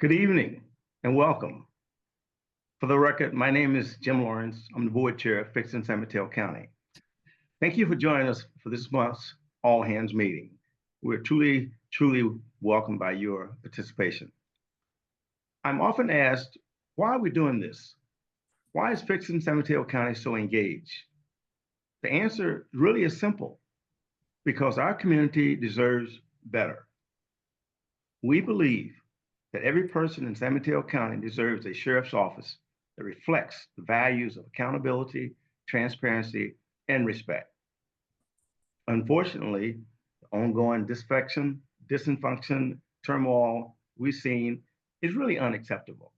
Good evening and welcome. For the record, my name is Jim Lawrence. I'm the board chair of Fixin San Mateo County. Thank you for joining us for this month's all hands meeting. We're truly welcomed by your participation. I'm often asked, why are we doing this? Why is Fixin San Mateo County so engaged? The answer really is simple, because our community deserves better. We believe that every person in San Mateo County deserves a sheriff's office that reflects the values of accountability, transparency, and respect. Unfortunately, the ongoing dysfunction, turmoil we've seen is really unacceptable.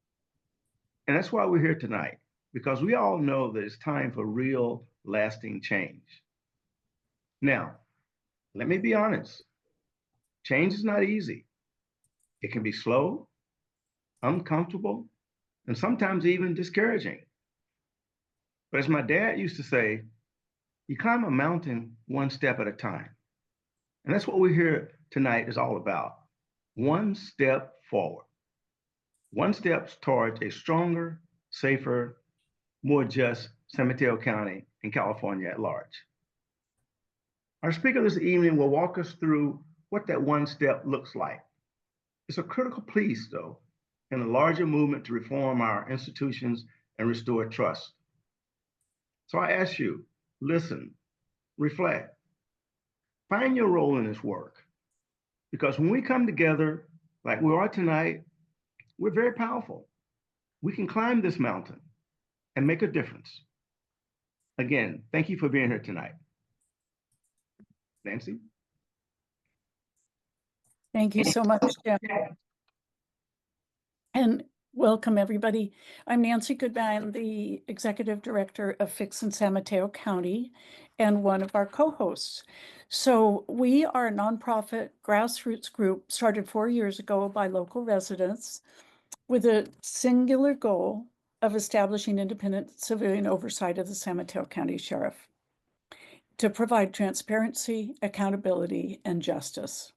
And that's why we're here tonight, because we all know that it's time for real, lasting change. Now, let me be honest, change is not easy. It can be slow, uncomfortable, and sometimes even discouraging. But as my dad used to say, you climb a mountain one step at a time. And that's what we're here tonight is all about. One step forward. One step towards a stronger, safer, more just San Mateo County and California at large. Our speaker this evening will walk us through what that one step looks like. It's a critical piece, though, in a larger movement to reform our institutions and restore trust. So I ask you, listen, reflect, find your role in this work. Because when we come together like we are tonight, we're very powerful. We can climb this mountain and make a difference. Again, thank you for being here tonight. Nancy? Thank you so much, Jim. And welcome, everybody. I'm Nancy Goodman, the Executive Director of Fixin San Mateo County and one of our co-hosts. So we are a nonprofit grassroots group started 4 years ago by local residents with a singular goal of establishing independent civilian oversight of the San Mateo County Sheriff to provide transparency, accountability, and justice.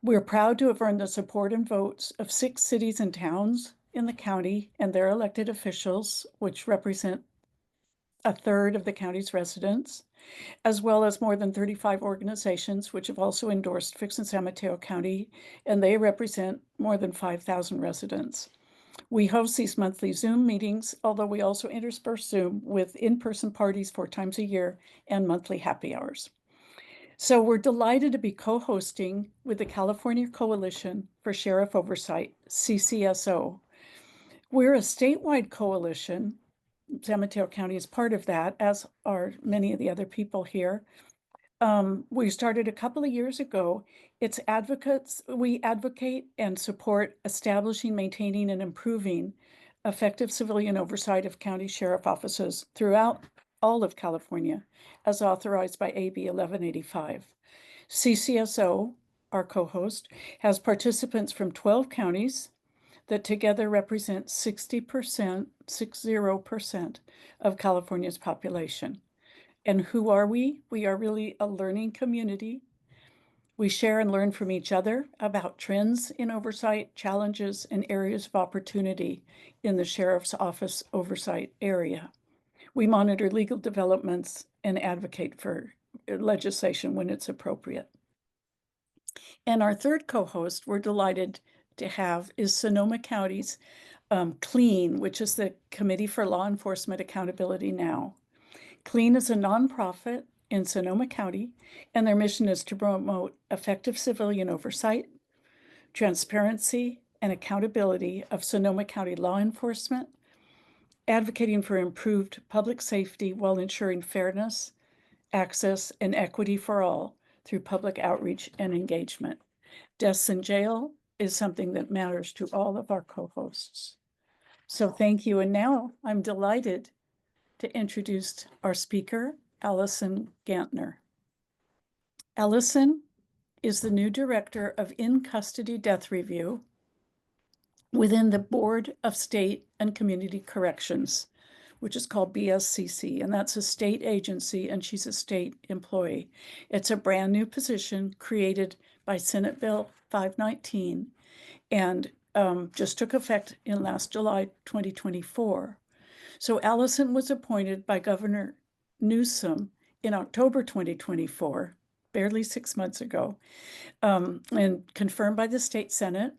We're proud to have earned the support and votes of 6 cities and towns in the county and their elected officials, which represent a third of the county's residents, as well as more than 35 organizations, which have also endorsed Fixin San Mateo County, and they represent more than 5,000 residents. We host these monthly Zoom meetings, although we also intersperse Zoom with in-person parties 4 times a year and monthly happy hours. So we're delighted to be co-hosting with the California Coalition for Sheriff Oversight, CCSO. We're a statewide coalition. San Mateo County is part of that, as are many of the other people here. We started a couple of years ago. It's advocates. We advocate and support establishing, maintaining, and improving effective civilian oversight of county sheriff offices throughout all of California, as authorized by AB 1185. CCSO, our co-host, has participants from 12 counties that together represent 60% of California's population. And who are we? We are really a learning community. We share and learn from each other about trends in oversight, challenges, and areas of opportunity in the sheriff's office oversight area. We monitor legal developments and advocate for legislation when it's appropriate. And our third co-host we're delighted to have is Sonoma County's CLEAN, which is the Committee for Law Enforcement Accountability Now. CLEAN is a nonprofit in Sonoma County, and their mission is to promote effective civilian oversight, transparency, and accountability of Sonoma County law enforcement, advocating for improved public safety while ensuring fairness, access, and equity for all through public outreach and engagement. Deaths in jail is something that matters to all of our co-hosts. So thank you. And now I'm delighted to introduce our speaker, Allison Ganter. Allison is the new director of in-custody death review within the Board of State and Community Corrections, which is called BSCC, and that's a state agency, and she's a state employee. It's a brand new position created by Senate Bill 519, and just took effect in last July 2024. So Allison was appointed by Governor Newsom in October 2024, barely 6 months ago, and confirmed by the state Senate.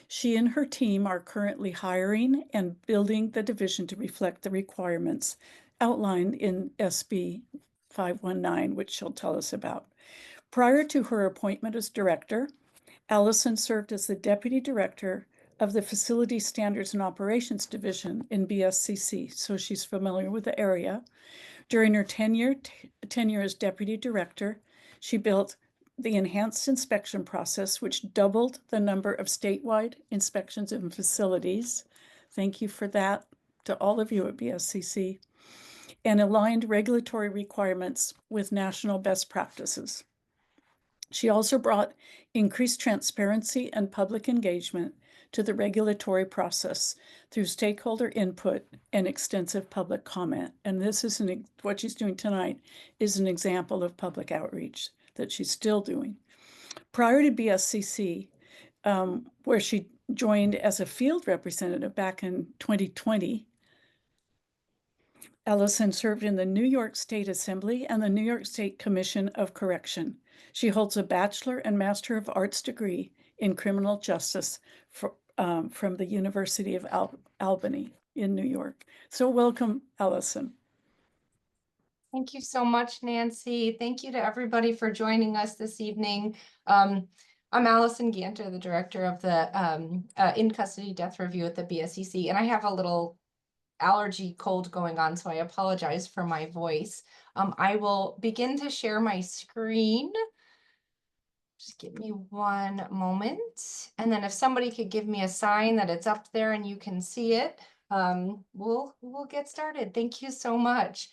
She and her team are currently hiring and building the division to reflect the requirements outlined in SB 519, which she'll tell us about. Prior to her appointment as director, Allison served as the deputy director of the Facility Standards and Operations Division in BSCC, so she's familiar with the area. During her tenure as deputy director, she built the enhanced inspection process, which doubled the number of statewide inspections in facilities. Thank you for that to all of you at BSCC, and aligned regulatory requirements with national best practices. She also brought increased transparency and public engagement to the regulatory process through stakeholder input and extensive public comment. And this is what she's doing tonight is an example of public outreach that she's still doing. Prior to BSCC, where she joined as a field representative back in 2020, Allison served in the New York State Assembly and the New York State Commission of Correction. She holds a Bachelor and Master of Arts degree in criminal justice from the University of Albany in New York. So welcome, Allison. Thank you so much, Nancy. Thank you to everybody for joining us this evening. I'm Allison Ganter, the director of the in-custody death review at the BSCC, and I have a little allergy cold going on, so I apologize for my voice. I will begin to share my screen. Just give me one moment. And then if somebody could give me a sign that it's up there and you can see it, we'll get started. Thank you so much.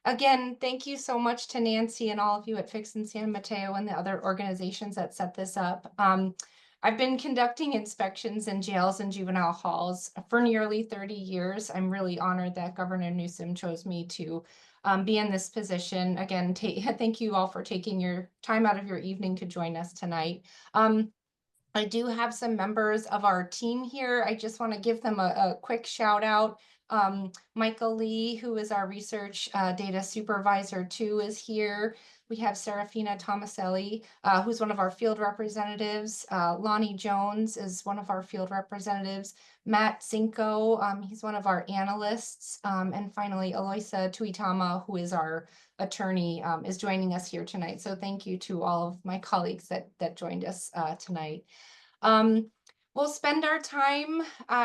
Again, thank you so much to Nancy and all of you at Fixin San Mateo and the other organizations that set this up. I've been conducting inspections in jails and juvenile halls for nearly 30 years. I'm really honored that Governor Newsom chose me to be in this position. Again, thank you all for taking your time out of your evening to join us tonight. I do have some members of our team here. I just want to give them a quick shout out. Michael Lee, who is our research data supervisor too, is here. We have Serafina Tomaselli, who's one of our field representatives. Lonnie Jones is one of our field representatives. Matt Cinco, he's one of our analysts. And finally, Eloisa Tuitama, who is our attorney, is joining us here tonight. So thank you to all of my colleagues that joined us tonight. We'll spend our time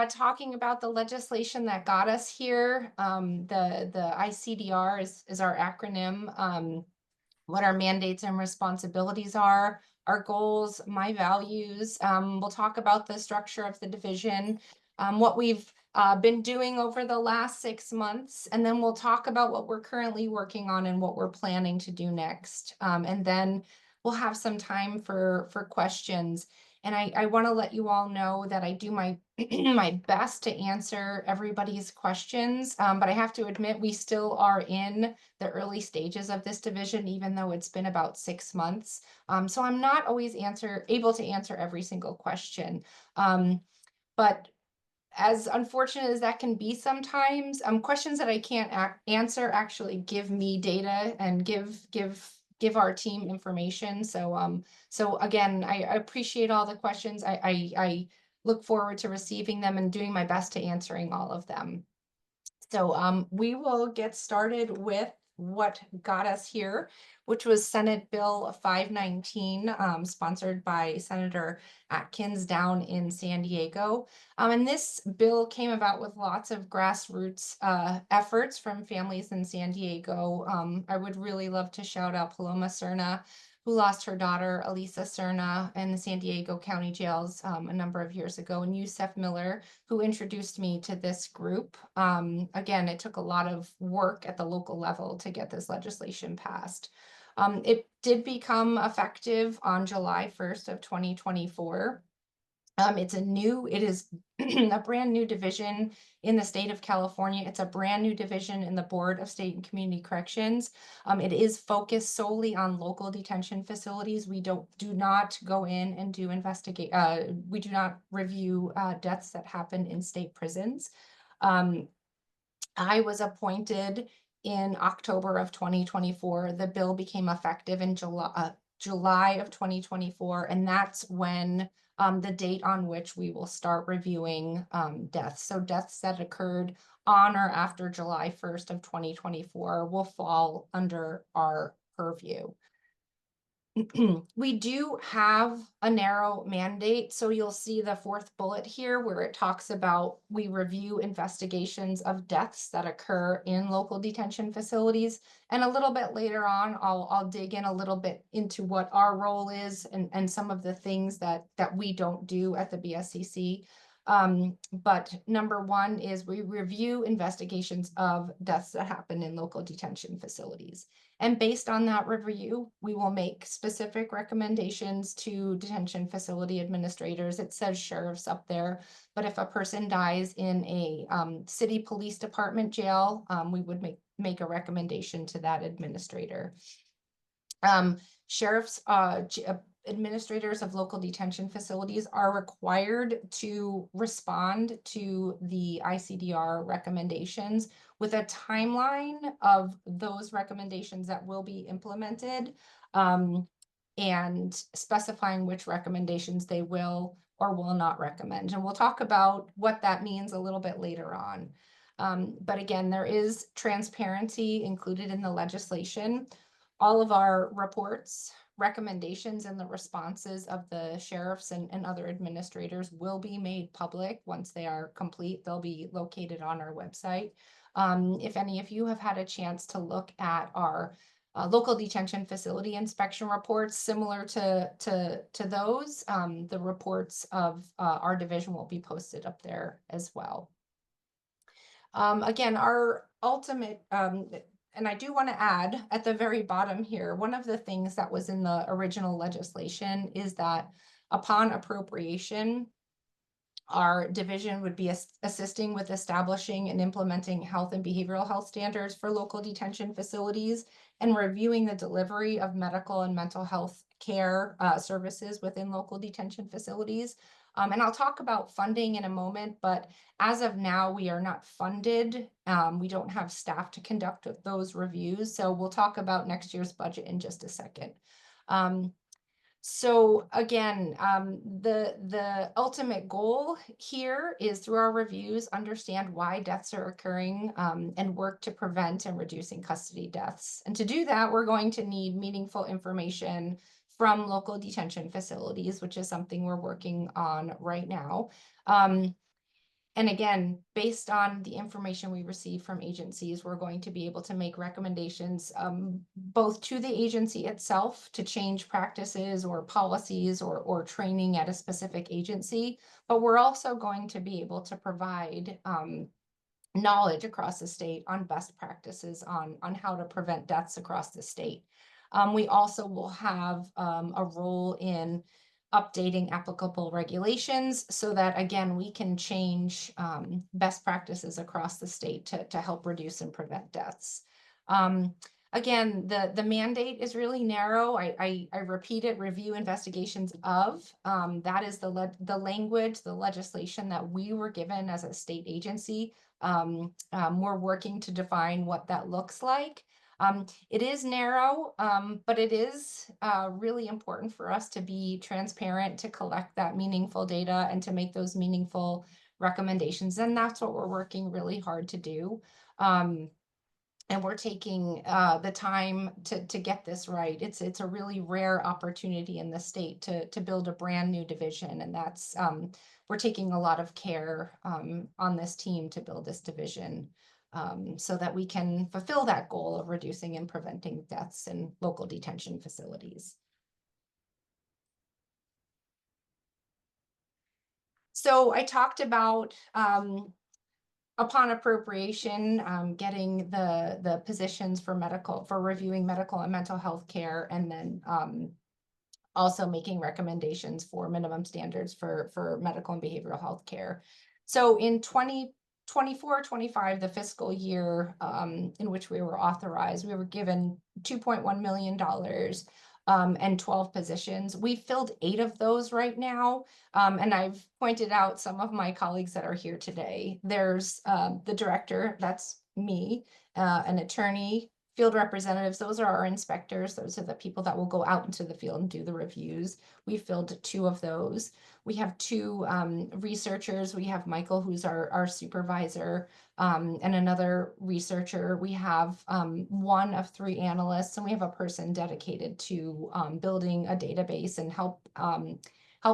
talking about the legislation that got us here. The ICDR is our acronym. What our mandates and responsibilities are, our goals, my values. We'll talk about the structure of the division, what we've been doing over the last 6 months, and then we'll talk about what we're currently working on and what we're planning to do next. And then we'll have some time for questions. And I want to let you all know that I do my my best to answer everybody's questions, but I have to admit we still are in the early stages of this division, even though it's been about 6 months. So I'm not always able to answer every single question. But as unfortunate as that can be sometimes, questions that I can't answer actually give me data and give our team information. So again, I appreciate all the questions. I look forward to receiving them and doing my best to answering all of them. So we will get started with what got us here, which was Senate Bill 519, sponsored by Senator Atkins down in San Diego. And this bill came about with lots of grassroots efforts from families in San Diego. I would really love to shout out Paloma Serna, who lost her daughter, Elisa Serna, in the San Diego County jails a number of years ago, and Yusef Miller, who introduced me to this group. Again, it took a lot of work at the local level to get this legislation passed. It did become effective on July 1st of 2024. It is a brand new division in the state of California. It's a brand new division in the Board of State and Community Corrections. It is focused solely on local detention facilities. We do not go in and we do not review deaths that happen in state prisons. I was appointed in October of 2024. The bill became effective in July of 2024, and that's when the date on which we will start reviewing deaths. So deaths that occurred on or after July 1st of 2024 will fall under our purview. We do have a narrow mandate. So you'll see the fourth bullet here where it talks about we review investigations of deaths that occur in local detention facilities. And a little bit later on, I'll dig in a little bit into what our role is and some of the things that we don't do at the BSCC. But number one is we review investigations of deaths that happen in local detention facilities. And based on that review, we will make specific recommendations to detention facility administrators. It says sheriffs up there, but if a person dies in a city police department jail, we would make a recommendation to that administrator. Sheriffs, administrators of local detention facilities are required to respond to the ICDR recommendations with a timeline of those recommendations that will be implemented, and specifying which recommendations they will or will not recommend. And we'll talk about what that means a little bit later on. But again, there is transparency included in the legislation. All of our reports, recommendations, and the responses of the sheriffs and other administrators will be made public once they are complete. They'll be located on our website. If any of you have had a chance to look at our local detention facility inspection reports, similar to those, the reports of our division will be posted up there as well. Again, our ultimate, and I do want to add at the very bottom here, one of the things that was in the original legislation is that upon appropriation, our division would be assisting with establishing and implementing health and behavioral health standards for local detention facilities and reviewing the delivery of medical and mental health care services within local detention facilities. And I'll talk about funding in a moment, but as of now, we are not funded. We don't have staff to conduct those reviews. So we'll talk about next year's budget in just a second. So again, the ultimate goal here is through our reviews, understand why deaths are occurring, and work to prevent and reducing custody deaths. And to do that, we're going to need meaningful information from local detention facilities, which is something we're working on right now. And again, based on the information we receive from agencies, we're going to be able to make recommendations both to the agency itself to change practices or policies or training at a specific agency, but we're also going to be able to provide knowledge across the state on best practices on how to prevent deaths across the state. We also will have a role in updating applicable regulations so that, again, we can change best practices across the state to help reduce and prevent deaths. Again, the mandate is really narrow. I repeat it, review investigations of, that is the language, the legislation that we were given as a state agency. We're working to define what that looks like. It is narrow, but it is really important for us to be transparent, to collect that meaningful data and to make those meaningful recommendations. And that's what we're working really hard to do. And we're taking the time to get this right. It's a really rare opportunity in the state to build a brand new division. And that's, we're taking a lot of care on this team to build this division. So that we can fulfill that goal of reducing and preventing deaths in local detention facilities. So I talked about upon appropriation, getting the positions for reviewing medical and mental health care, and then also making recommendations for minimum standards for medical and behavioral health care. So in 2024-25, the fiscal year in which we were authorized, we were given $2.1 million and 12 positions. We filled 8 of those right now. And I've pointed out some of my colleagues that are here today. There's the director, that's me, an attorney, field representatives, those are our inspectors. Those are the people that will go out into the field and do the reviews. We filled 2 of those. We have 2 researchers. We have Michael, who's our supervisor, and another researcher. We have 1 of 3 analysts, and we have a person dedicated to building a database and help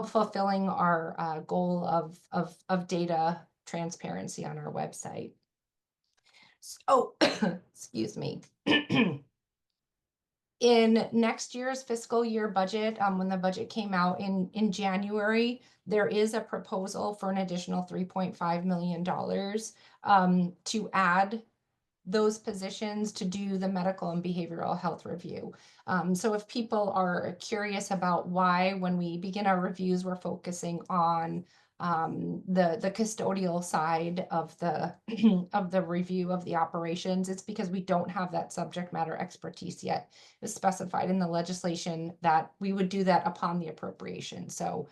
fulfilling our goal of data transparency on our website. So, excuse me. In next year's fiscal year budget, when the budget came out in January, there is a proposal for an additional $3.5 million to add those positions to do the medical and behavioral health review. So if people are curious about why, when we begin our reviews, we're focusing on the custodial side of the of the review of the operations, it's because we don't have that subject matter expertise yet. It's specified in the legislation that we would do that upon the appropriation. So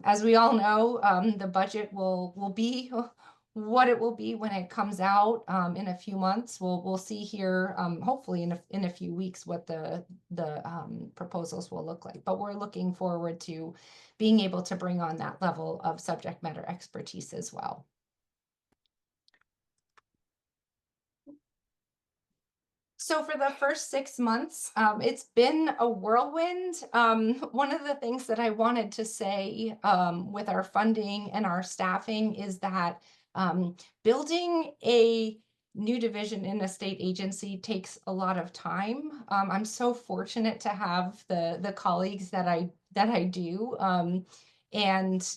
as we all know, the budget will be what it will be when it comes out in a few months. We'll see here, hopefully in a few weeks, what the proposals will look like. But we're looking forward to being able to bring on that level of subject matter expertise as well. So for the first 6 months, it's been a whirlwind. One of the things that I wanted to say with our funding and our staffing is that building a new division in a state agency takes a lot of time. I'm so fortunate to have the colleagues that I do. And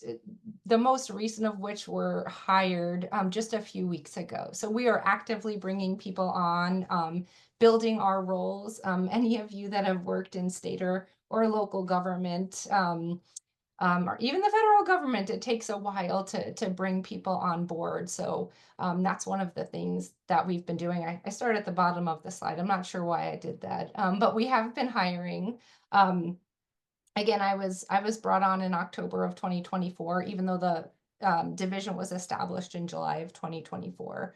the most recent of which were hired just a few weeks ago. So we are actively bringing people on, building our roles. Any of you that have worked in state or local government, or even the federal government, it takes a while to bring people on board. So that's one of the things that we've been doing. I started at the bottom of the slide. I'm not sure why I did that, but we have been hiring. Again, I was brought on in October of 2024, even though the division was established in July of 2024.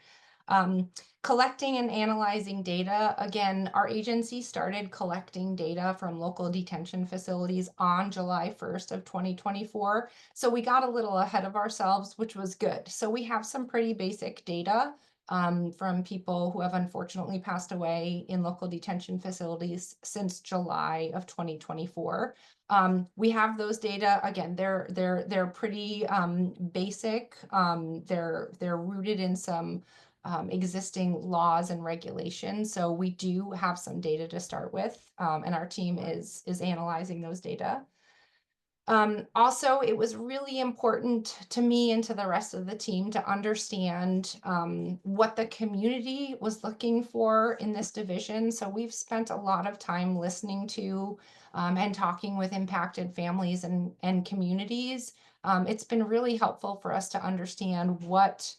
Collecting and analyzing data. Again, our agency started collecting data from local detention facilities on July 1st of 2024. So we got a little ahead of ourselves, which was good. So we have some pretty basic data from people who have unfortunately passed away in local detention facilities since July of 2024. We have those data. Again, they're pretty basic. They're rooted in some existing laws and regulations. So we do have some data to start with, and our team is analyzing those data. Also, it was really important to me and to the rest of the team to understand what the community was looking for in this division. So we've spent a lot of time listening to and talking with impacted families and communities. It's been really helpful for us to understand what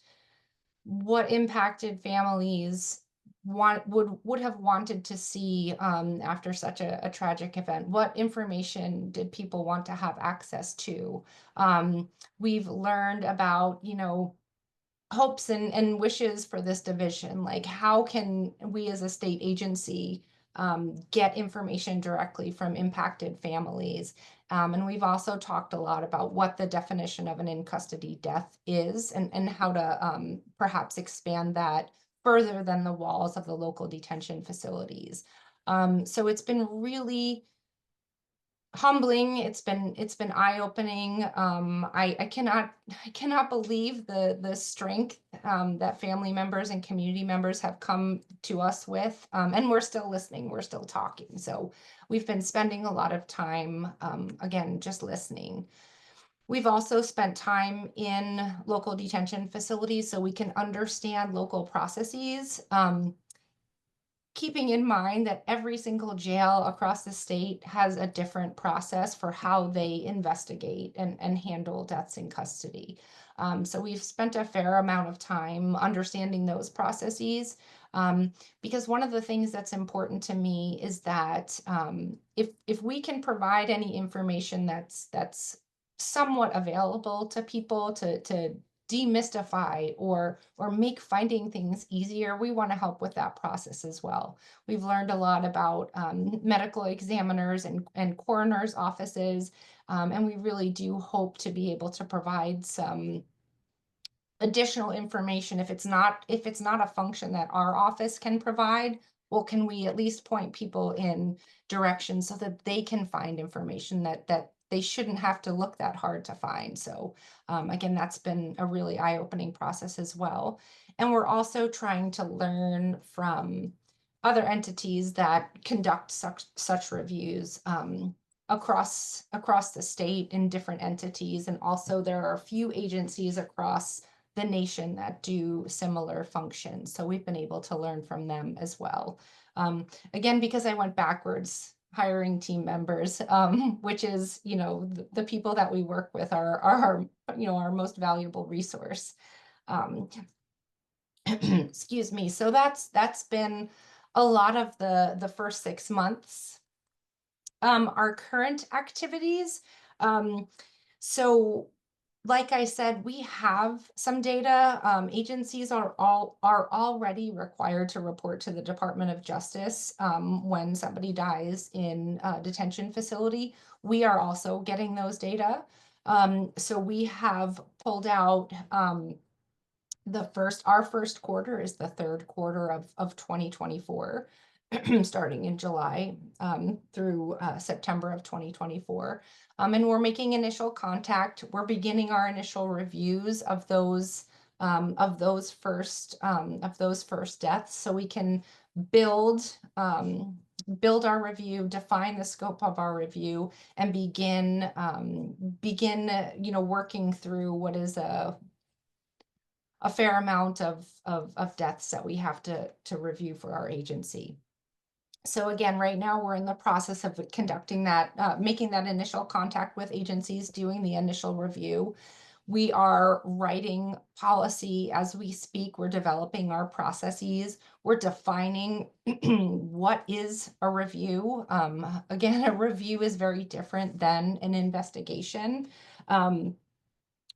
impacted families would have wanted to see after such a tragic event. What information did people want to have access to? We've learned about, hopes and wishes for this division. Like, how can we as a state agency get information directly from impacted families? And we've also talked a lot about what the definition of an in-custody death is and how to perhaps expand that further than the walls of the local detention facilities. So it's been really humbling. It's been eye-opening. I cannot believe the strength that family members and community members have come to us with, and we're still listening, we're still talking. So we've been spending a lot of time, again, just listening. We've also spent time in local detention facilities so we can understand local processes. keeping in mind that every single jail across the state has a different process for how they investigate and handle deaths in custody. So we've spent a fair amount of time understanding those processes, because one of the things that's important to me is that if we can provide any information that's somewhat available to people to demystify or make finding things easier, we want to help with that process as well. We've learned a lot about medical examiners and coroners' offices, and we really do hope to be able to provide some additional information. If it's not a function that our office can provide, well, can we at least point people in directions so that they can find information that they shouldn't have to look that hard to find. So again, that's been a really eye-opening process as well. And we're also trying to learn from other entities that conduct such reviews across the state in different entities. And also there are a few agencies across the nation that do similar functions. So we've been able to learn from them as well. Again, because I went backwards, hiring team members, which is, the people that we work with are our most valuable resource. Excuse me. So that's been a lot of the first 6 months. Our current activities. So like I said, we have some data. Agencies are already required to report to the Department of Justice when somebody dies in a detention facility. We are also getting those data. So we have pulled out our first quarter is the third quarter of 2024, starting in July through September of 2024. And we're making initial contact. We're beginning our initial reviews of those first deaths, so we can build our review, define the scope of our review, and begin working through what is a fair amount of deaths that we have to review for our agency. So again, right now we're in the process of conducting that, making that initial contact with agencies, doing the initial review. We are writing policy as we speak. We're developing our processes. We're defining what is a review. Again, a review is very different than an investigation.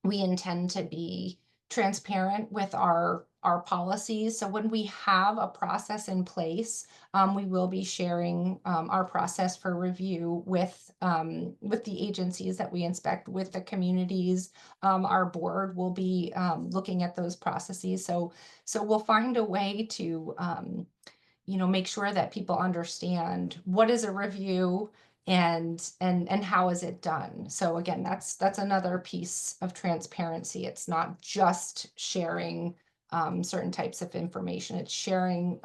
We intend to be transparent with our policies. So when we have a process in place, we will be sharing our process for review with the agencies that we inspect, with the communities. Our board will be looking at those processes. So we'll find a way to make sure that people understand what is a review and how is it done. So again, that's another piece of transparency. It's not just sharing certain types of information. It's sharing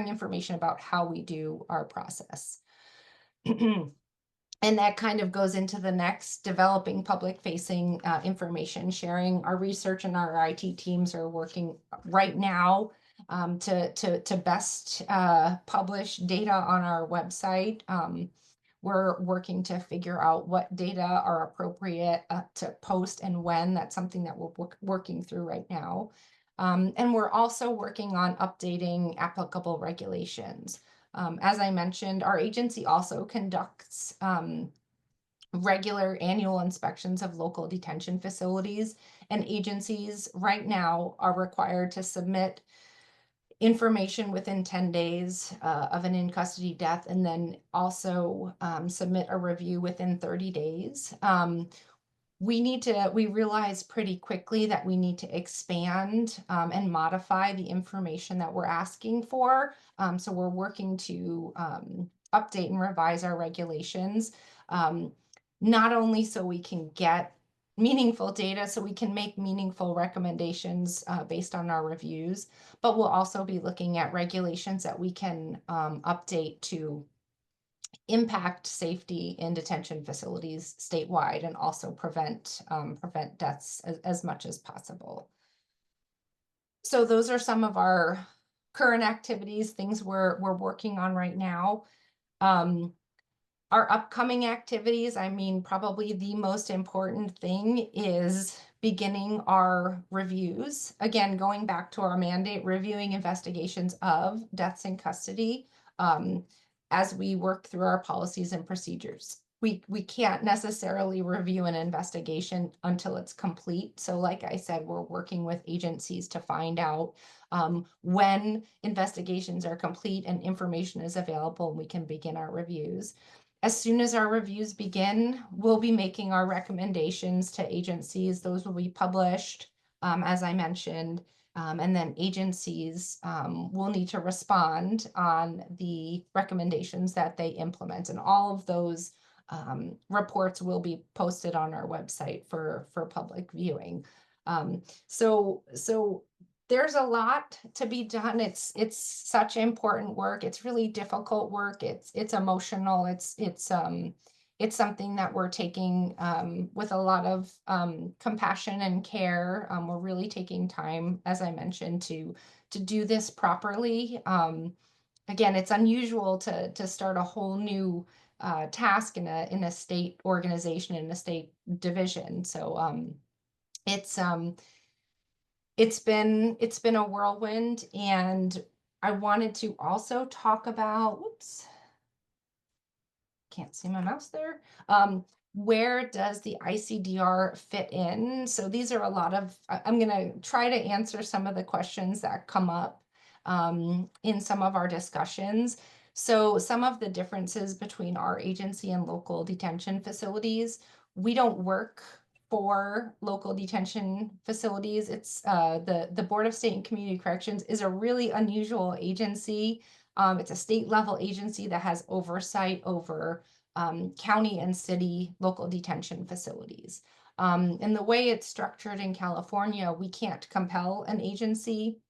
information about how we do our process. And that kind of goes into the next, developing public-facing information, sharing. Our research and our IT teams are working right now to best publish data on our website. We're working to figure out what data are appropriate to post and when. That's something that we're working through right now. And we're also working on updating applicable regulations. As I mentioned, our agency also conducts regular annual inspections of local detention facilities, and agencies right now are required to submit information within 10 days of an in-custody death, and then also submit a review within 30 days. We realized pretty quickly that we need to expand and modify the information that we're asking for. So we're working to update and revise our regulations, not only so we can get meaningful data, so we can make meaningful recommendations based on our reviews, but we'll also be looking at regulations that we can update to impact safety in detention facilities statewide, and also prevent deaths as much as possible. So those are some of our current activities, things we're working on right now. Our upcoming activities, I mean, probably the most important thing is beginning our reviews. Again, going back to our mandate, reviewing investigations of deaths in custody as we work through our policies and procedures. We can't necessarily review an investigation until it's complete. So like I said, we're working with agencies to find out when investigations are complete and information is available, and we can begin our reviews. As soon as our reviews begin, we'll be making our recommendations to agencies. Those will be published, as I mentioned, and then agencies will need to respond on the recommendations that they implement. And all of those reports will be posted on our website for public viewing. So there's a lot to be done. It's such important work. It's really difficult work. It's emotional. It's something that we're taking with a lot of compassion and care. We're really taking time, as I mentioned, to do this properly. Again, it's unusual to start a whole new task in a state organization, in a state division. So it's been a whirlwind, and I wanted to also talk about, whoops, can't see my mouse there. Where does the ICDR fit in? So these are a lot of, I'm gonna try to answer some of the questions that come up in some of our discussions. So some of the differences between our agency and local detention facilities: we don't work for local detention facilities. It's the Board of State and Community Corrections is a really unusual agency. It's a state level agency that has oversight over county and city local detention facilities. And the way it's structured in California, we can't compel an agency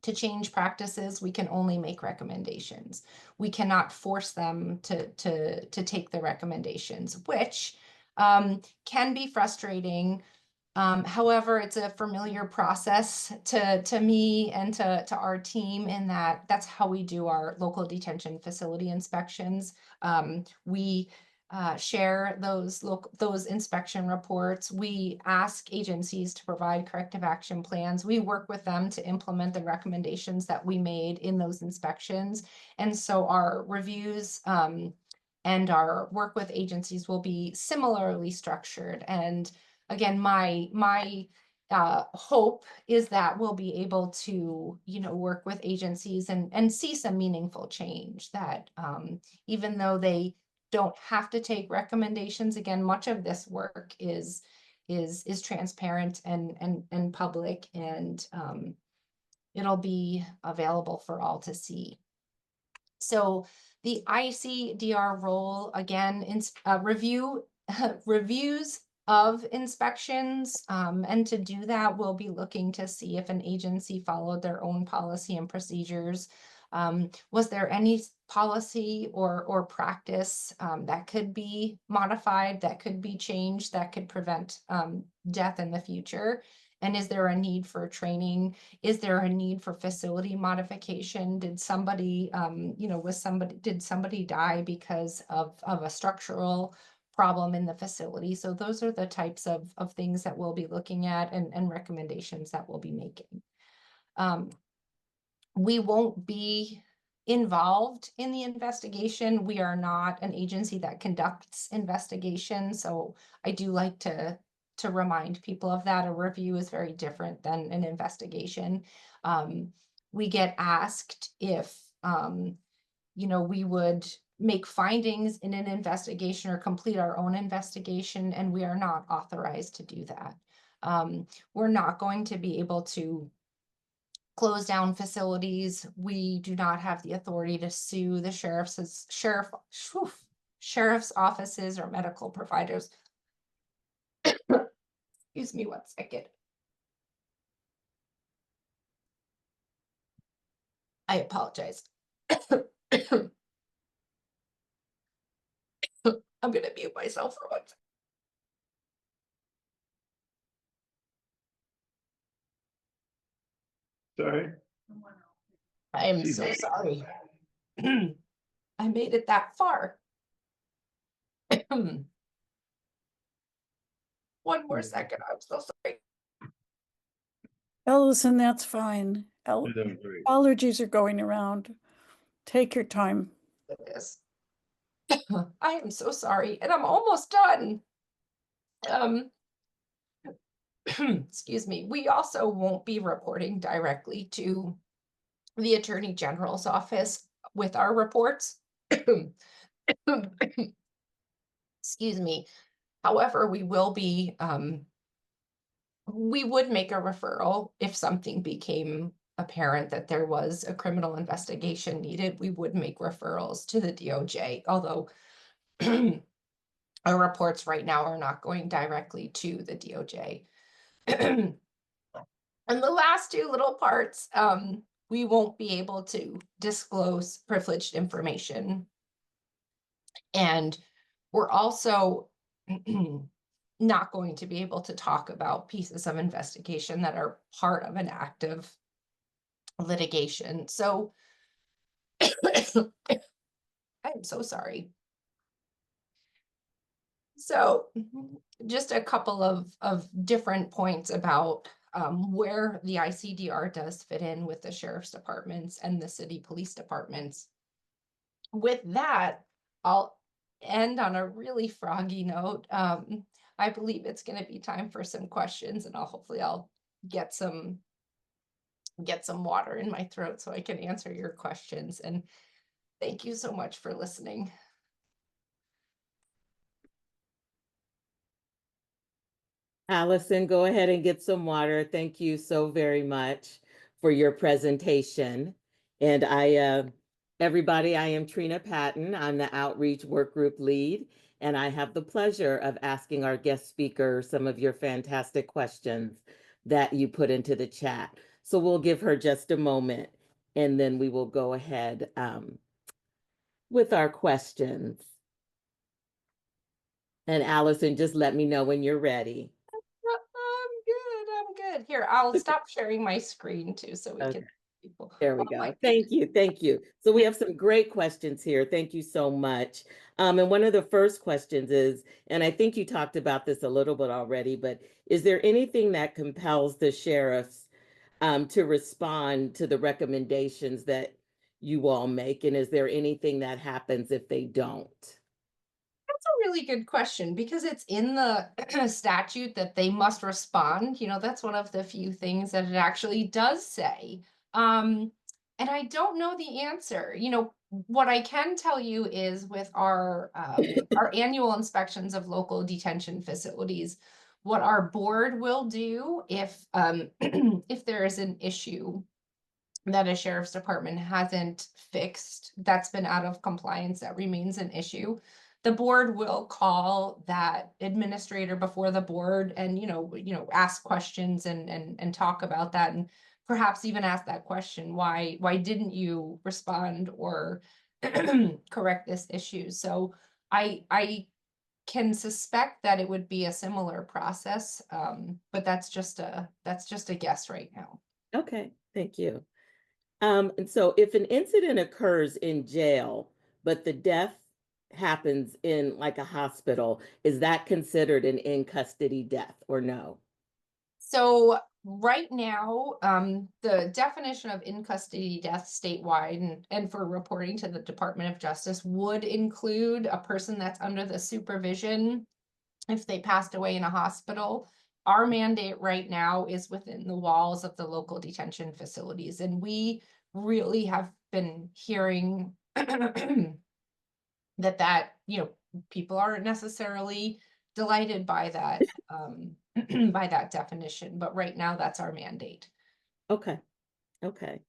to change practices. We can only make recommendations. We cannot force them to take the recommendations, which can be frustrating. However, it's a familiar process to me and to our team, in that that's how we do our local detention facility inspections. We share those inspection reports. We ask agencies to provide corrective action plans. We work with them to implement the recommendations that we made in those inspections. And so our reviews and our work with agencies will be similarly structured. And again, my hope is that we'll be able to, work with agencies and see some meaningful change. That even though they don't have to take recommendations, again, much of this work is transparent and public, and it'll be available for all to see. So the ICDR role, again, reviews of inspections, and to do that, we'll be looking to see if an agency followed their own policy and procedures. Was there any policy or practice that could be modified, that could be changed, that could prevent death in the future? And is there a need for training? Is there a need for facility modification? Did somebody, did somebody die because of a structural problem in the facility? So those are the types of things that we'll be looking at, and recommendations that we'll be making. We won't be involved in the investigation. We are not an agency that conducts investigations. So I do like to remind people of that. A review is very different than an investigation. We get asked if, we would make findings in an investigation or complete our own investigation, and we are not authorized to do that. We're not going to be able to close down facilities. We do not have the authority to sue the sheriff's offices or medical providers. Excuse me 1 second. I apologize. I'm going to mute myself for 1 second. Sorry. I am She's so a- sorry. I made it that far. One more second. I'm so sorry. Allison, that's fine. You're doing great. Allergies are going around. Take your time. This. I am so sorry, and I'm almost done. Excuse me. We also won't be reporting directly to the Attorney General's office with our reports. Excuse me. However, we will be, we would make a referral if something became apparent that there was a criminal investigation needed. We would make referrals to the DOJ, although our reports right now are not going directly to the DOJ. And the last two little parts, we won't be able to disclose privileged information. And we're also not going to be able to talk about pieces of investigation that are part of an active litigation. So I'm so sorry. So just a couple of different points about where the ICDR does fit in with the sheriff's departments and the city police departments. With that, I'll end on a really froggy note. I believe it's going to be time for some questions, and hopefully I'll get some water in my throat so I can answer your questions. And thank you so much for listening. Allison, go ahead and get some water. Thank you so very much for your presentation. And everybody, I am Trina Patton. I'm the Outreach Work Group Lead, and I have the pleasure of asking our guest speaker some of your fantastic questions that you put into the chat. So we'll give her just a moment, and then we will go ahead with our questions. And Allison, just let me know when you're ready. I'm good. Here, I'll stop sharing my screen too so we can Okay. see people. There we Oh my go. Thank you. Thank you. So we have some great questions here. Thank you so much. And one of the first questions is, and I think you talked about this a little bit already, but is there anything that compels the sheriffs to respond to the recommendations that you all make? And is there anything that happens if they don't? That's a really good question because it's in the statute that they must respond. You know, that's one of the few things that it actually does say. And I don't know the answer. You know, what I can tell you is with our annual inspections of local detention facilities, what our board will do if if there is an issue that a sheriff's department hasn't fixed, that's been out of compliance, that remains an issue. The board will call that administrator before the board and, ask questions and talk about that, and perhaps even ask that question, why didn't you respond or correct this issue? So I can suspect that it would be a similar process, but that's just a guess right now. Okay, thank you. And so if an incident occurs in jail, but the death happens in like a hospital, is that considered an in-custody death or no? So right now, the definition of in-custody death statewide and for reporting to the Department of Justice would include a person that's under the supervision if they passed away in a hospital. Our mandate right now is within the walls of the local detention facilities, and we really have been hearing that people aren't necessarily delighted by that by that definition, but right now that's our mandate. Okay, okay.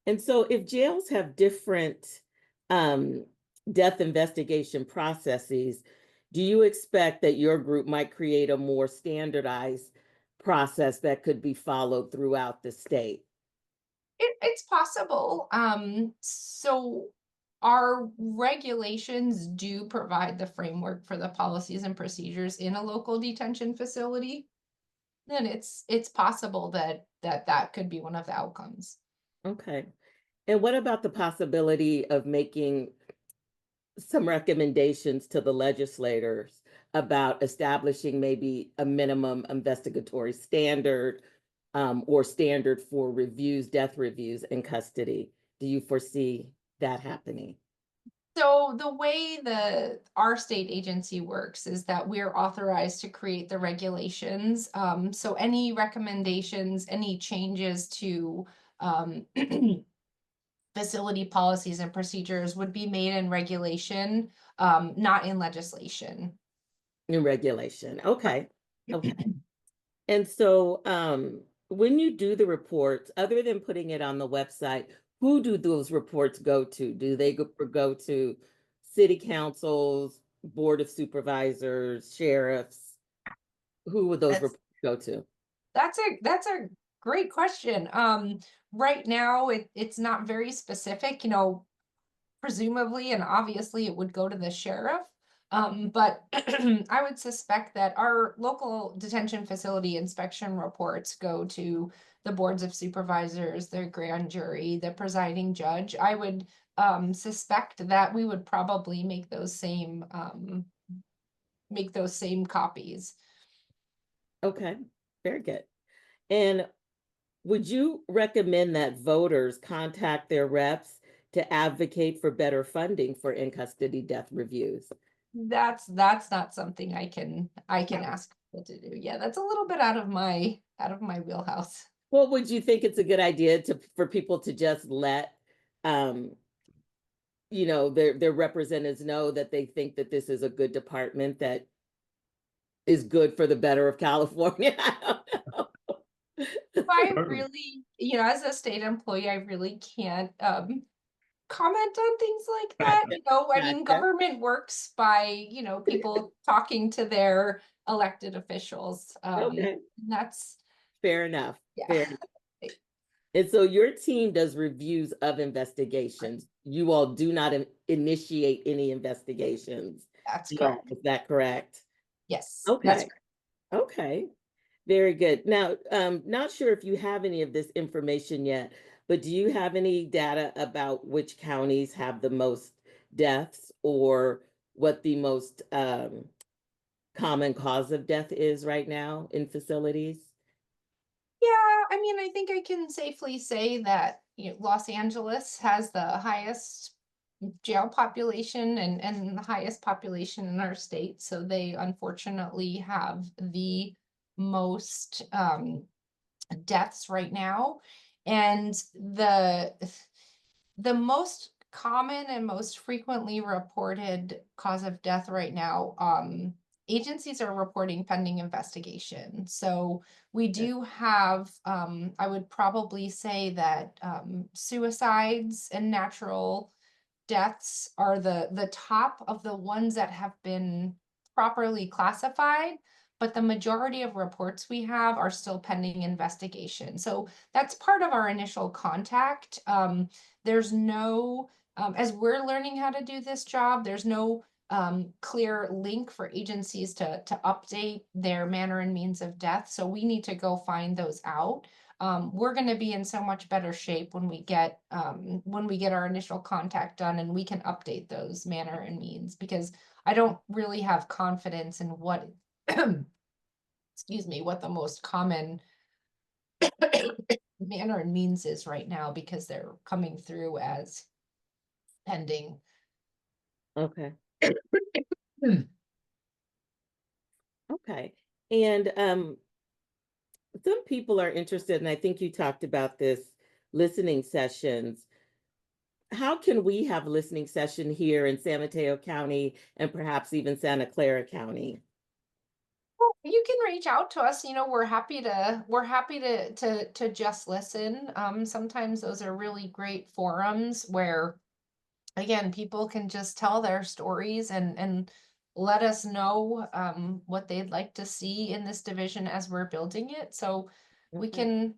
And so if jails have different death investigation processes, do you expect that your group might create a more standardized process that could be followed throughout the state? It's possible. So our regulations do provide the framework for the policies and procedures in a local detention facility. Then it's possible that could be one of the outcomes. Okay. And what about the possibility of making some recommendations to the legislators about establishing maybe a minimum investigatory standard or standard for reviews, death reviews in custody? Do you foresee that happening? So the way our state agency works is that we're authorized to create the regulations. So any recommendations, any changes to facility policies and procedures would be made in regulation, not in legislation. In regulation. Okay. Okay. And so when you do the reports, other than putting it on the website, who do those reports go to? Do they go to city councils, board of supervisors, sheriffs? Who would those reports go to? That's a great question. Right now it's not very specific, presumably and obviously it would go to the sheriff. But I would suspect that our local detention facility inspection reports go to the boards of supervisors, the grand jury, the presiding judge. I would suspect that we would probably make those same copies. Okay, very good. And would you recommend that voters contact their reps to advocate for better funding for in-custody death reviews? That's not something I can ask people to do. Yeah, that's a little bit out of my wheelhouse. Well, would you think it's a good idea for people to just let their representatives know that they think that this is a good department that is good for the better of California? I don't know. I really, as a state employee, I really can't comment on things like that. I mean, Gotcha. government works by, people talking to their elected officials. Okay, That's fair enough. yeah. Fair enough. And so your team does reviews of investigations. You all do not initiate any investigations. That's correct. Is that correct? Yes. Okay. That's correct. Okay. Very good. Now, not sure if you have any of this information yet, but do you have any data about which counties have the most deaths or what the most common cause of death is right now in facilities? Yeah, I mean, I think I can safely say that Los Angeles has the highest jail population and the highest population in our state. So they unfortunately have the most deaths right now. And the most common and most frequently reported cause of death right now, agencies are reporting pending investigation. So we do have, I would probably say that suicides and natural deaths are the top of the ones that have been properly classified, but the majority of reports we have are still pending investigation. So that's part of our initial contact. There's no, as we're learning how to do this job, there's no clear link for agencies to update their manner and means of death. So we need to go find those out. We're going to be in so much better shape when we get our initial contact done and we can update those manner and means, because I don't really have confidence in what excuse me, what the most common manner and means is right now, because they're coming through as pending. Okay. Okay. And some people are interested, and I think you talked about this, listening sessions. How can we have a listening session here in San Mateo County and perhaps even Santa Clara County? You can reach out to us. We're happy to just listen. Sometimes those are really great forums where, again, people can just tell their stories and let us know what they'd like to see in this division as we're building it. So we can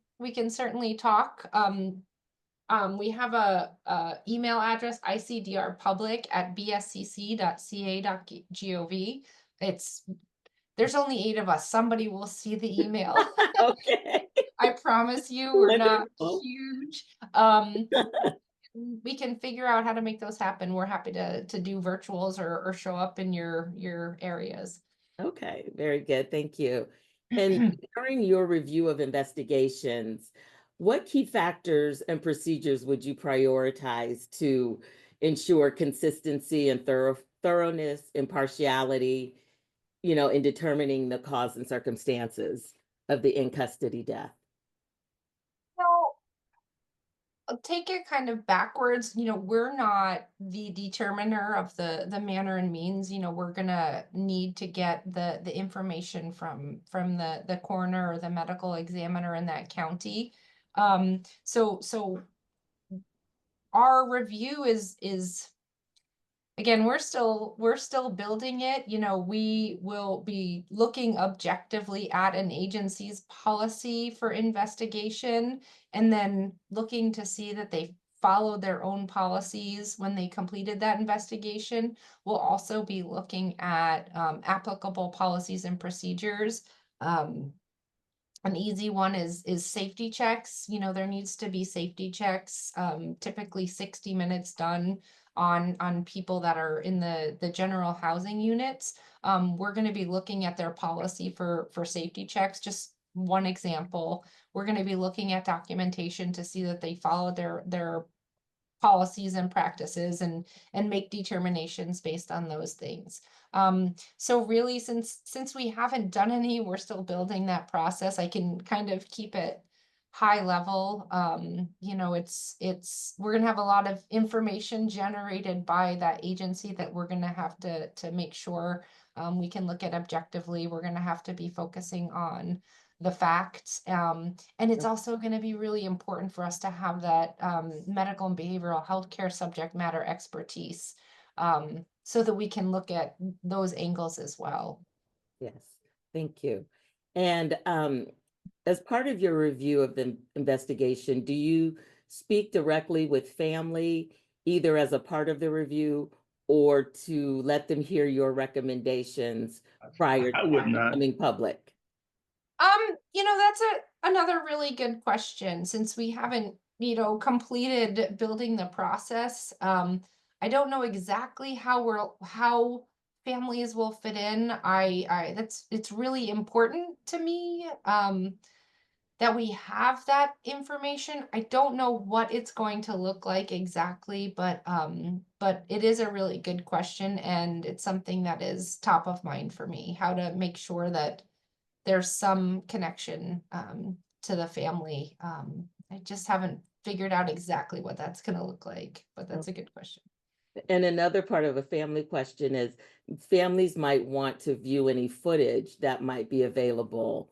certainly talk. We have a email address, icdrpublic@bscc.ca.gov. There's only 8 of us. Somebody will see the email. Okay. I promise you, we're not Wonderful. huge. we can figure out how to make those happen. We're happy to do virtuals or show up in your areas. Okay, very good. Thank you. And during your review of investigations, what key factors and procedures would you prioritize to ensure consistency and thoroughness, impartiality, in determining the cause and circumstances of the in-custody death? Well, I'll take it kind of backwards. We're not the determiner of the manner and means. We're gonna need to get the information from the coroner or the medical examiner in that county. So our review is again, we're still building it. We will be looking objectively at an agency's policy for investigation and then looking to see that they followed their own policies when they completed that investigation. We'll also be looking at applicable policies and procedures. An easy one is safety checks. There needs to be safety checks, typically 60 minutes done on people that are in the general housing units. We're going to be looking at their policy for safety checks. Just one example, we're going to be looking at documentation to see that they follow their policies and practices and make determinations based on those things. So really, since we haven't done any, we're still building that process. I can kind of keep it high level. We're gonna have a lot of information generated by that agency that we're gonna have to make sure we can look at objectively. We're gonna have to be focusing on the facts. And it's also going to be really important for us to have that medical and behavioral health care subject matter expertise so that we can look at those angles as well. Yes, thank you. And as part of your review of the investigation, do you speak directly with family, either as a part of the review or to let them hear your recommendations prior I to would not. becoming public? That's another really good question since we haven't, completed building the process. I don't know exactly how families will fit in. It's really important to me that we have that information. I don't know what it's going to look like exactly, but it is a really good question and it's something that is top of mind for me, how to make sure that there's some connection to the family. I just haven't figured out exactly what that's going to look like, but that's a good question. And another part of a family question is families might want to view any footage that might be available.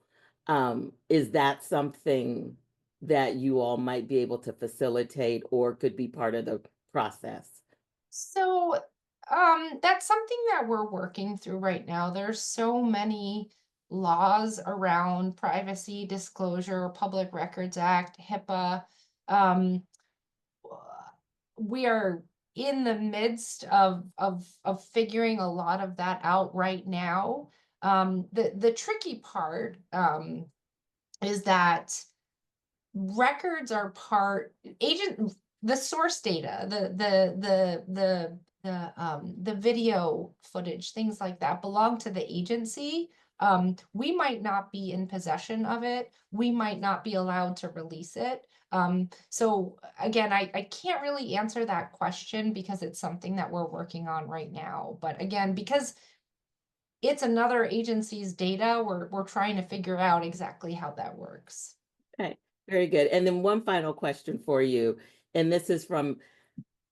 Is that something that you all might be able to facilitate or could be part of the process? So that's something that we're working through right now. There's so many laws around privacy, disclosure, Public Records Act, HIPAA. We are in the midst of figuring a lot of that out right now. The tricky part is that records are the source data, the video footage, things like that belong to the agency. We might not be in possession of it. We might not be allowed to release it. So again, I can't really answer that question because it's something that we're working on right now. But again, because it's another agency's data, we're trying to figure out exactly how that works. Okay, very good. And then one final question for you, and this is from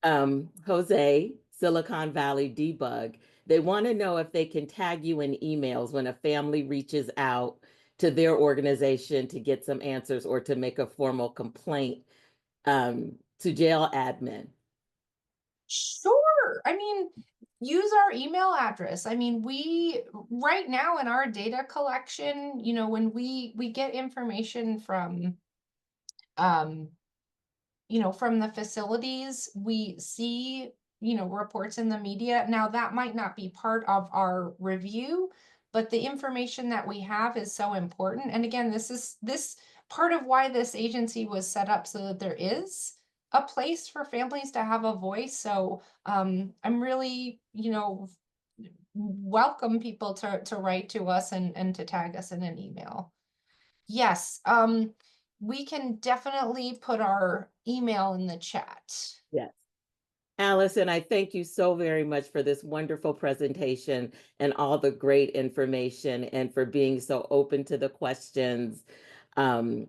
Jose, Silicon Valley Debug. They want to know if they can tag you in emails when a family reaches out to their organization to get some answers or to make a formal complaint to jail admin. Sure. Use our email address. we right now in our data collection, when we get information from from the facilities, we see, reports in the media. Now that might not be part of our review, but the information that we have is so important. And again, this part of why this agency was set up so that there is a place for families to have a voice. So I'm really, welcome people to write to us and to tag us in an email. Yes, we can definitely put our email in the chat. Yes. Allison, I thank you so very much for this wonderful presentation and all the great information, and for being so open to the questions, and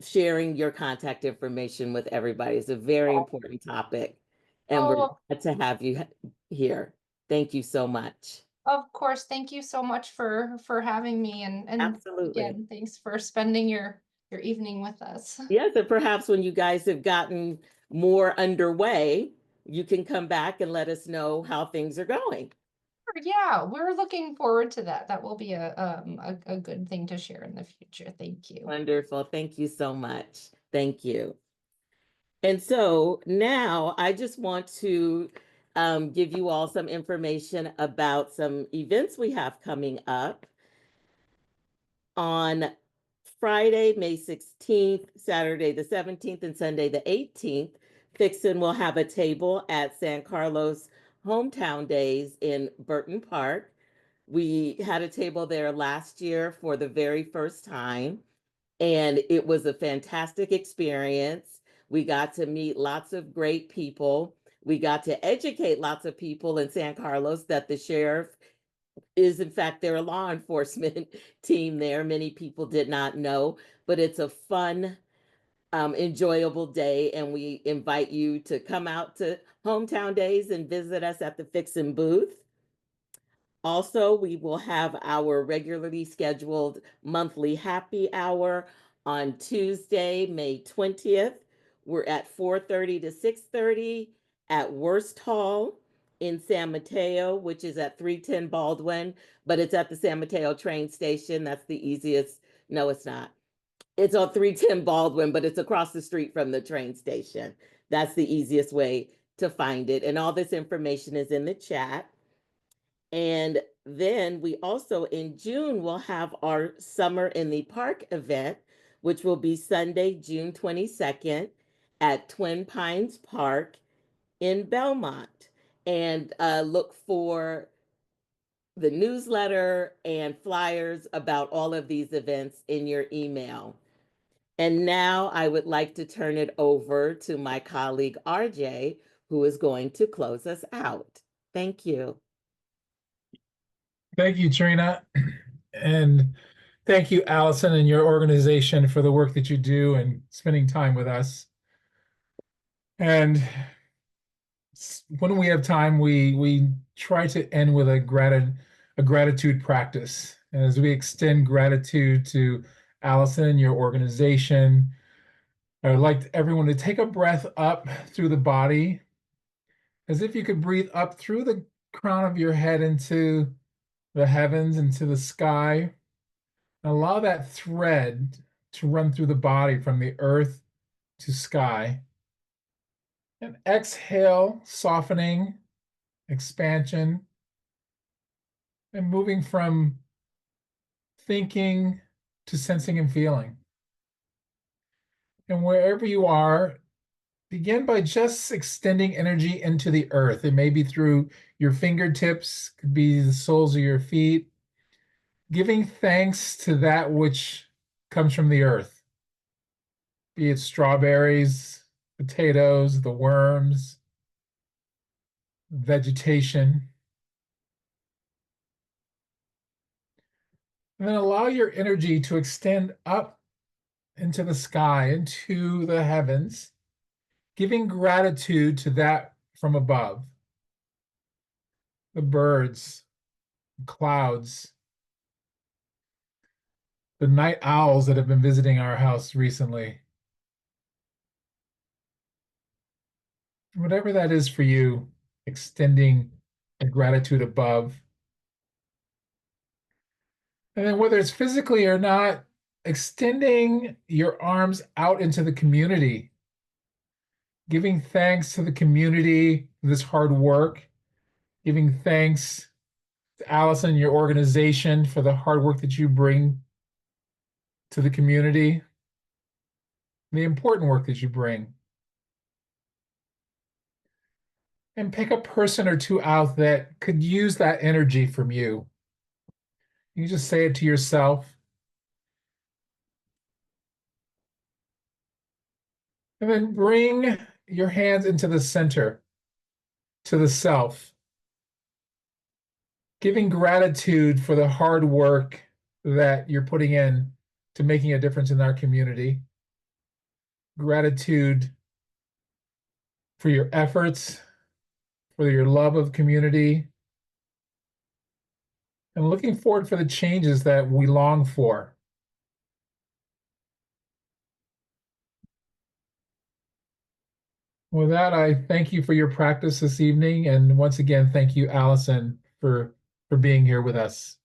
sharing your contact information with everybody. It's a very important topic, and we're Oh, glad to have you here. Thank you so much. of course. Thank you so much for having me, and Absolutely. again, thanks for spending your evening with us. Yes, and perhaps when you guys have gotten more underway, you can come back and let us know how things are going. Yeah, we're looking forward to that. That will be a good thing to share in the future. Thank you. Wonderful. Thank you so much. Thank you. And so now I just want to give you all some information about some events we have coming up. On Friday, May 16th, Saturday the 17th, and Sunday the 18th, Fixin will have a table at San Carlos Hometown Days in Burton Park. We had a table there last year for the very first time, and it was a fantastic experience. We got to meet lots of great people. We got to educate lots of people in San Carlos that the sheriff is, in fact, their law enforcement team there. Many people did not know, but it's a fun, enjoyable day, and we invite you to come out to Hometown Days and visit us at the Fixin booth. Also, we will have our regularly scheduled monthly happy hour on Tuesday, May 20th. We're at 4:30 to 6:30 at Worst Hall in San Mateo, which is at 310 Baldwin, but it's at the San Mateo train station. That's the easiest. No, it's not. It's on 310 Baldwin, but it's across the street from the train station. That's the easiest way to find it. And all this information is in the chat. And then we also in June will have our Summer in the Park event, which will be Sunday, June 22nd at Twin Pines Park in Belmont. And look for the newsletter and flyers about all of these events in your email. And now I would like to turn it over to my colleague RJ, who is going to close us out. Thank you. Thank you, Trina. And thank you, Allison, and your organization for the work that you do and spending time with us. And when we have time, we try to end with a gratitude practice. And as we extend gratitude to Allison and your organization, I would like everyone to take a breath up through the body, as if you could breathe up through the crown of your head into the heavens, into the sky. And allow that thread to run through the body from the earth to sky. And exhale, softening, expansion, and moving from thinking to sensing and feeling. And wherever you are, begin by just extending energy into the earth. It may be through your fingertips, could be the soles of your feet, giving thanks to that which comes from the earth, be it strawberries, potatoes, the worms, vegetation. And then allow your energy to extend up into the sky, into the heavens, giving gratitude to that from above. The birds, the clouds, the night owls that have been visiting our house recently. Whatever that is for you, extending a gratitude above. And then whether it's physically or not, extending your arms out into the community, giving thanks to the community for this hard work, giving thanks to Allison and your organization for the hard work that you bring to the community, the important work that you bring. and pick a person or two out that could use that energy from you. You just say it to yourself. And then bring your hands into the center, to the self, giving gratitude for the hard work that you're putting in to making a difference in our community. Gratitude for your efforts, for your love of community, and looking forward for the changes that we long for. With that, I thank you for your practice this evening, and once again, thank you, Allison, for being here with us.